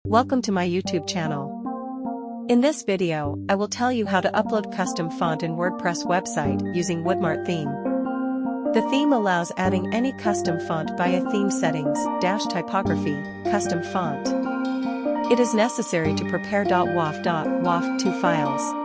Welcome to my YouTube channel. In this video, I will tell you how to upload custom font in WordPress website using WoodMart theme. The theme allows adding any custom font via theme settings, typography, custom font. It is necessary to prepare .woff 2 files.